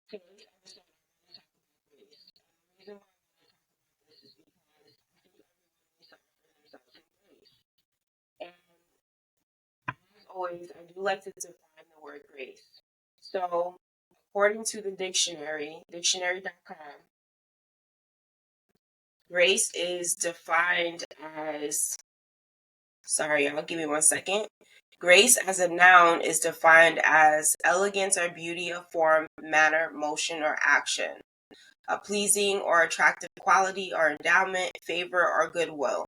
Today's episode, I want to talk about grace. The reason why I want to talk about this is because I think everyone needs to offer themselves some grace. And as always, I do like to define the word grace. So, according to the dictionary, dictionary.com, grace is defined as, sorry, y'all, give me 1 second. Grace as a noun is defined as elegance or beauty of form, manner, motion, or action. A pleasing or attractive quality or endowment, favor, or goodwill.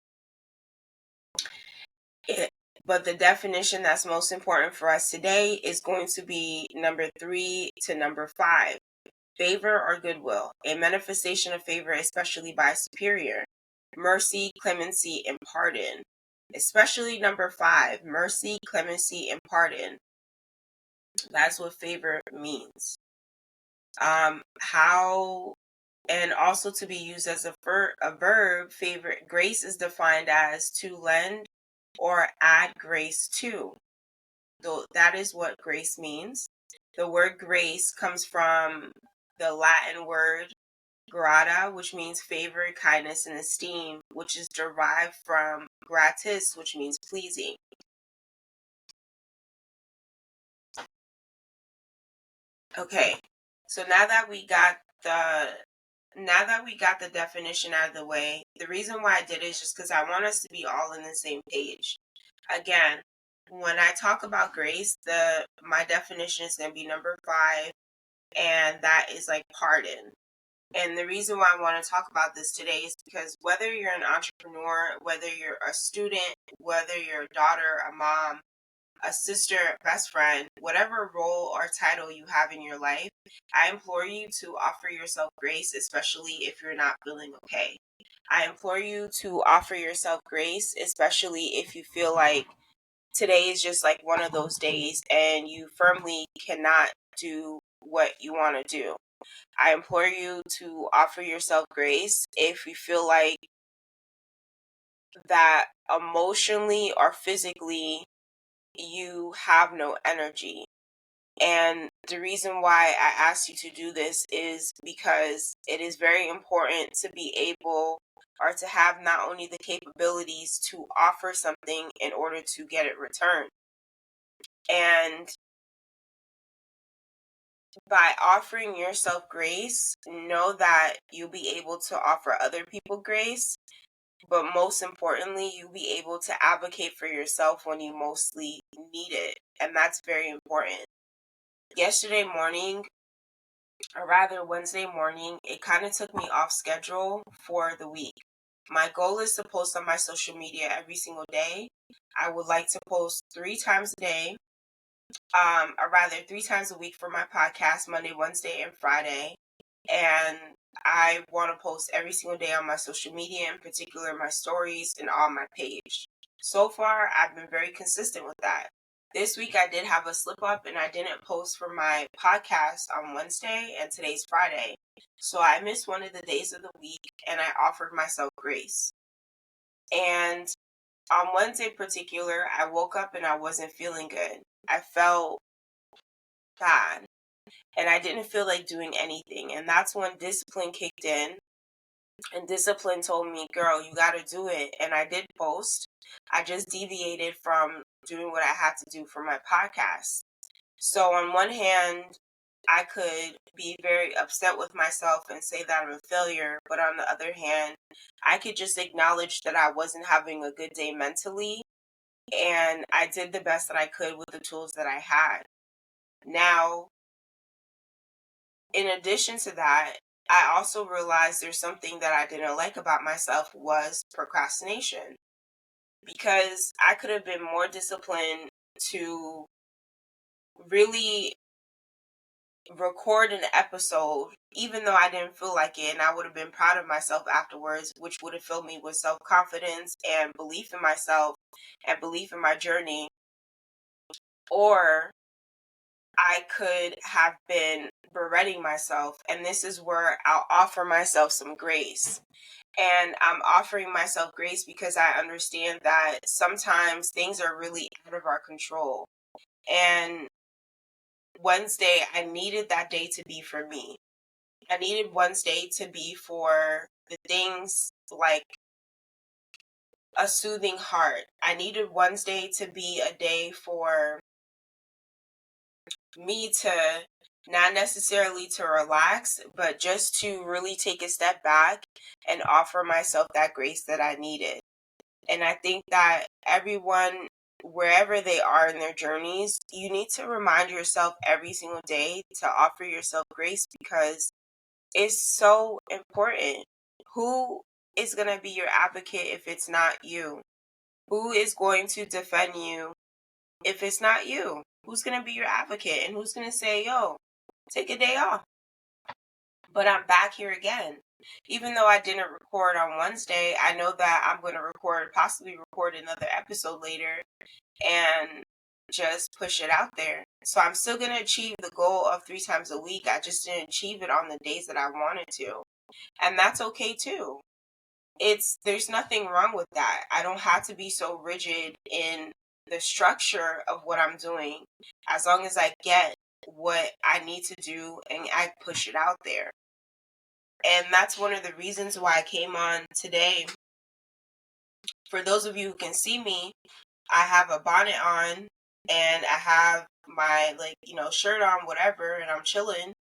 But the definition that's most important for us today is going to be number 3 to number 5. Favor or goodwill, a manifestation of favor, especially by a superior. Mercy, clemency, and pardon. Especially number 5, mercy, clemency, and pardon. That's what favor means. How and also to be used as a verb, favor, grace is defined as to lend or add grace to. So that is what grace means. The word grace comes from the Latin word grata, which means favor, kindness, and esteem, which is derived from gratis, which means pleasing. Okay, so now that we got the definition out of the way, the reason why I did it is just because I want us to be all in the same page. Again, when I talk about grace, my definition is going to be number 5, and that is like pardon. And the reason why I want to talk about this today is because whether you're an entrepreneur, whether you're a student, whether you're a daughter, a mom, a sister, best friend, whatever role or title you have in your life, I implore you to offer yourself grace, especially if you're not feeling okay. I implore you to offer yourself grace, especially if you feel like today is just like one of those days and you firmly cannot do what you want to do. I implore you to offer yourself grace if you feel like that emotionally or physically you have no energy. And the reason why I asked you to do this is because it is very important to be able or to have not only the capabilities to offer something in order to get it returned. And by offering yourself grace, know that you'll be able to offer other people grace, but most importantly, you'll be able to advocate for yourself when you mostly need it. And that's very important. Yesterday morning, or rather Wednesday morning, it kind of took me off schedule for the week. My goal is to post on my social media every single day. I would like to post 3 times a day, or rather 3 times a week for my podcast, Monday, Wednesday, and Friday. And I want to post every single day on my social media, in particular my stories and on my page. So far, I've been very consistent with that. This week I did have a slip up and I didn't post for my podcast on Wednesday, and today's Friday. So I missed one of the days of the week and I offered myself grace. And on Wednesday in particular, I woke up and I wasn't feeling good. I felt bad and I didn't feel like doing anything. And that's when discipline kicked in. And discipline told me, girl, you got to do it. And I did post. I just deviated from doing what I had to do for my podcast. So on one hand, I could be very upset with myself and say that I'm a failure. But on the other hand, I could just acknowledge that I wasn't having a good day mentally. And I did the best that I could with the tools that I had. Now, in addition to that, I also realized there's something that I didn't like about myself was procrastination. Because I could have been more disciplined to really record an episode, even though I didn't feel like it, and I would have been proud of myself afterwards, which would have filled me with self-confidence and belief in myself and belief in my journey. Or I could have been berating myself, and this is where I'll offer myself some grace. And I'm offering myself grace because I understand that sometimes things are really out of our control. And Wednesday, I needed that day to be for me. I needed Wednesday to be for the things like a soothing heart. I needed Wednesday to be a day for me to not necessarily to relax, but just to really take a step back and offer myself that grace that I needed. And I think that everyone, wherever they are in their journeys, you need to remind yourself every single day to offer yourself grace because it's so important. Who is going to be your advocate if it's not you? Who is going to defend you if it's not you? Who's going to be your advocate and who's going to say, yo, take a day off? But I'm back here again. Even though I didn't record on Wednesday, I know that I'm going to possibly record another episode later and just push it out there. So I'm still going to achieve the goal of 3 times a week. I just didn't achieve it on the days that I wanted to. And that's okay too. There's nothing wrong with that. I don't have to be so rigid in the structure of what I'm doing as long as I get what I need to do and I push it out there. And that's one of the reasons why I came on today. For those of you who can see me, I have a bonnet on and I have my shirt on, whatever, and I'm chilling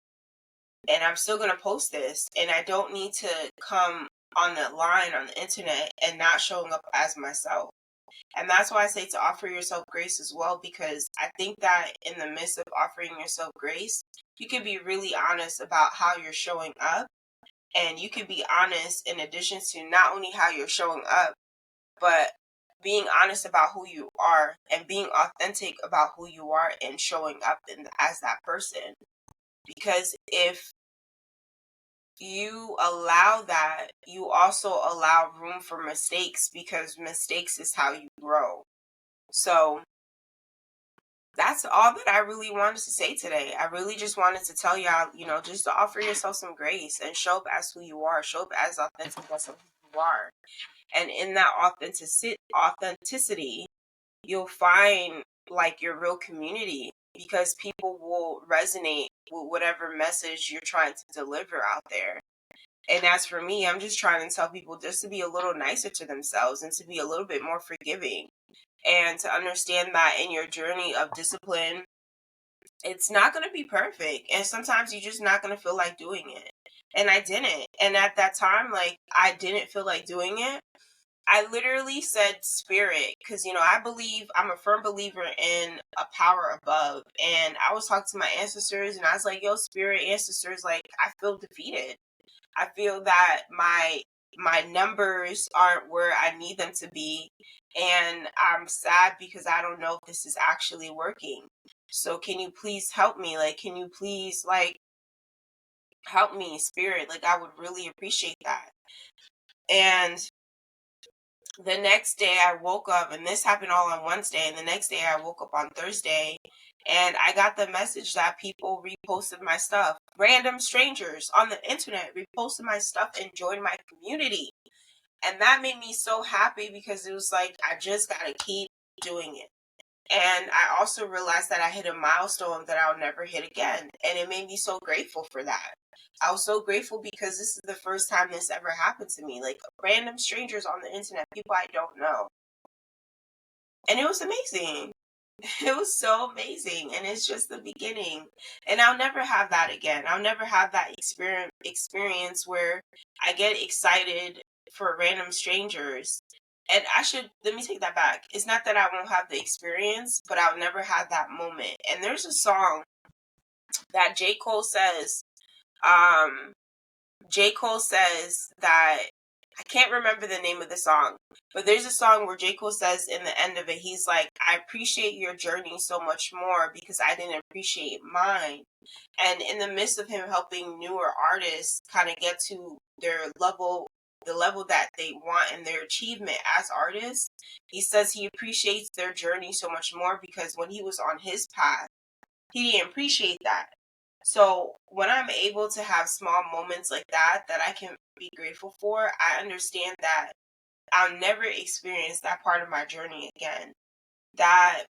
and I'm still going to post this, and I don't need to come on the line on the internet and not showing up as myself. And that's why I say to offer yourself grace as well, because I think that in the midst of offering yourself grace, you can be really honest about how you're showing up. And you can be honest in addition to not only how you're showing up, but being honest about who you are and being authentic about who you are and showing up as that person. Because if you allow that, you also allow room for mistakes, because mistakes is how you grow. So that's all that I really wanted to say today. I really just wanted to tell y'all, just to offer yourself some grace and show up as who you are, show up as authentic as who you are. And in that authenticity, you'll find like your real community, because people will resonate with whatever message you're trying to deliver out there. And as for me, I'm just trying to tell people just to be a little nicer to themselves and to be a little bit more forgiving, and to understand that in your journey of discipline, it's not going to be perfect. And sometimes you're just not going to feel like doing it. And I didn't. And at that time, like, I didn't feel like doing it. I literally said spirit, because, I'm a firm believer in a power above. And I was talking to my ancestors and I was like, yo, spirit, ancestors, like, I feel defeated. I feel that my numbers aren't where I need them to be, and I'm sad because I don't know if this is actually working. So can you please help me? Like, can you please help me, spirit? Like, I would really appreciate that. And the next day I woke up, and this happened all on Wednesday, and the next day I woke up on Thursday, and I got the message that people reposted my stuff. Random strangers on the internet reposted my stuff and joined my community. And that made me so happy, because it was like, I just gotta keep doing it. And I also realized that I hit a milestone that I'll never hit again. And it made me so grateful for that. I was so grateful because this is the first time this ever happened to me. Like, random strangers on the internet, people I don't know. And it was amazing. It was so amazing. And it's just the beginning. And I'll never have that again. I'll never have that experience where I get excited for random strangers. And let me take that back. It's not that I won't have the experience, but I'll never have that moment. And there's a song that J. Cole says, that, I can't remember the name of the song, but there's a song where J. Cole says in the end of it, he's like, I appreciate your journey so much more because I didn't appreciate mine. And in the midst of him helping newer artists kind of get to their level, the level that they want in their achievement as artists, he says he appreciates their journey so much more because when he was on his path, he didn't appreciate that. So when I'm able to have small moments like that I can be grateful for, I understand that I'll never experience that part of my journey again. That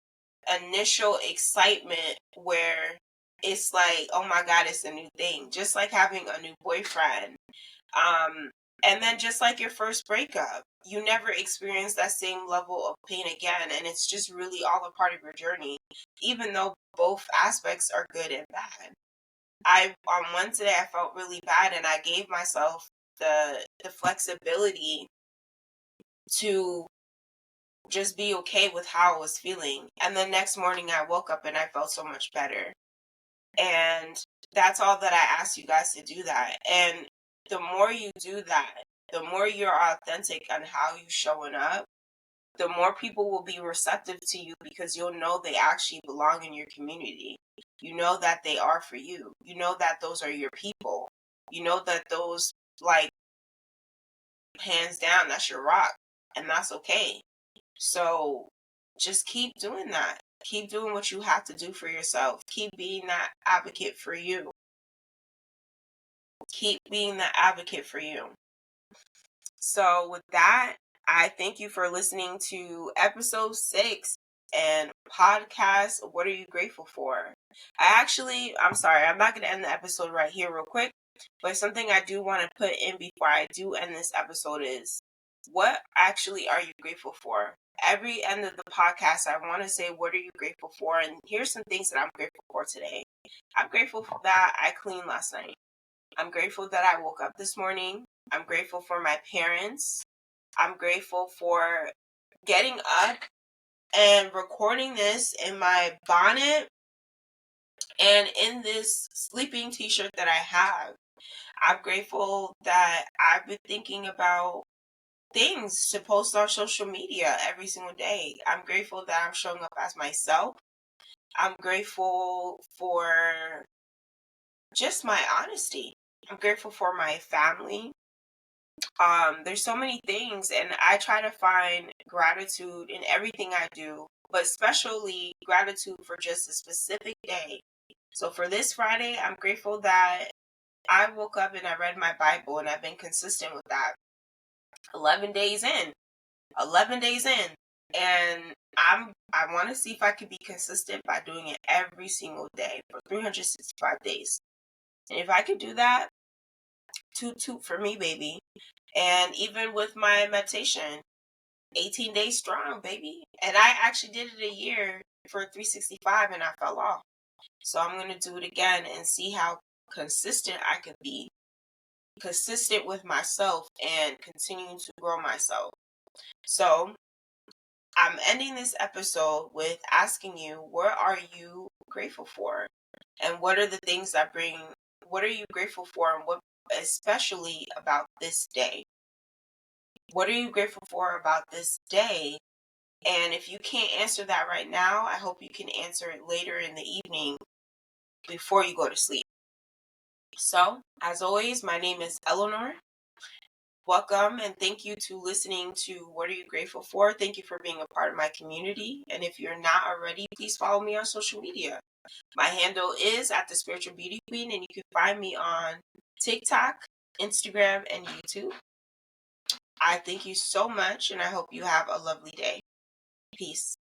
initial excitement where it's like, oh my God, it's a new thing. Just like having a new boyfriend. And then just like your first breakup, you never experience that same level of pain again. And it's just really all a part of your journey, even though both aspects are good and bad. On Wednesday, I felt really bad, and I gave myself the flexibility to just be okay with how I was feeling. And the next morning I woke up and I felt so much better. And that's all that I ask you guys to do that. And the more you do that, the more you're authentic on how you showing up, the more people will be receptive to you because you'll know they actually belong in your community. You know that they are for you. You know that those are your people. You know that those, like, hands down, that's your rock. And that's okay. So just keep doing that. Keep doing what you have to do for yourself. Keep being that advocate for you. Keep being that advocate for you. So with that, I thank you for listening to episode 6 and podcast. What are you grateful for? I'm sorry, I'm not going to end the episode right here real quick, but something I do want to put in before I do end this episode is, what actually are you grateful for? Every end of the podcast, I want to say, what are you grateful for? And here's some things that I'm grateful for today. I'm grateful for that I cleaned last night. I'm grateful that I woke up this morning. I'm grateful for my parents. I'm grateful for getting up and recording this in my bonnet and in this sleeping t-shirt that I have. I'm grateful that I've been thinking about things to post on social media every single day. I'm grateful that I'm showing up as myself. I'm grateful for just my honesty. I'm grateful for my family. There's so many things, and I try to find gratitude in everything I do, but especially gratitude for just a specific day. So for this Friday, I'm grateful that I woke up and I read my Bible, and I've been consistent with that. 11 days in. 11 days in. And I want to see if I could be consistent by doing it every single day for 365 days. And if I could do that, toot toot for me, baby. And even with my meditation, 18 days strong, baby. And I actually did it a year for 365 and I fell off. So I'm going to do it again and see how consistent I could be. Consistent with myself and continuing to grow myself. So I'm ending this episode with asking you, what are you grateful for? And what are the things what are you grateful for, and what especially about this day? What are you grateful for about this day? And if you can't answer that right now, I hope you can answer it later in the evening before you go to sleep. So, as always, my name is Eleanor. Welcome and thank you to listening to What Are You Grateful For? Thank you for being a part of my community. And if you're not already, please follow me on social media. My handle is at the Spiritual Beauty Queen, and you can find me on TikTok, Instagram, and YouTube. I thank you so much, and I hope you have a lovely day. Peace.